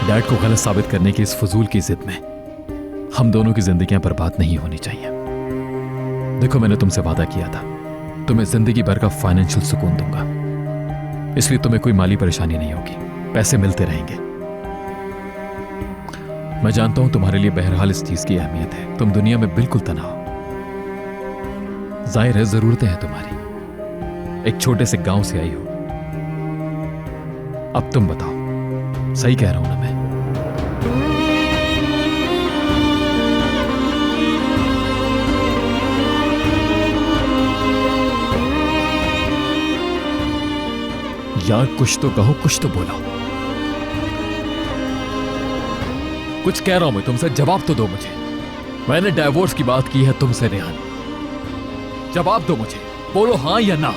Dad को गलत साबित करने की इस फजूल की जिद में हम दोनों की जिंदगियां बर्बाद नहीं होनी चाहिए। देखो, मैंने तुमसे वादा किया था तुम्हें जिंदगी भर का फाइनेंशियल सुकून दूंगा, इसलिए तुम्हें कोई माली परेशानी नहीं होगी, पैसे मिलते रहेंगे। मैं जानता हूं तुम्हारे लिए बहरहाल इस चीज की अहमियत है, तुम दुनिया में बिल्कुल तन्हा हो। जाहिर है जरूरतें हैं तुम्हारी, एक छोटे से गांव से आई हो। अब तुम बताओ, सही कह रहा हूं ना मैं? यार कुछ तो कहो, कुछ तो बोलो। कुछ कह रहा हूं मैं तुमसे, जवाब तो दो मुझे। मैंने डाइवोर्स की बात की है तुमसे रेहान, जवाब दो मुझे, बोलो हां या ना।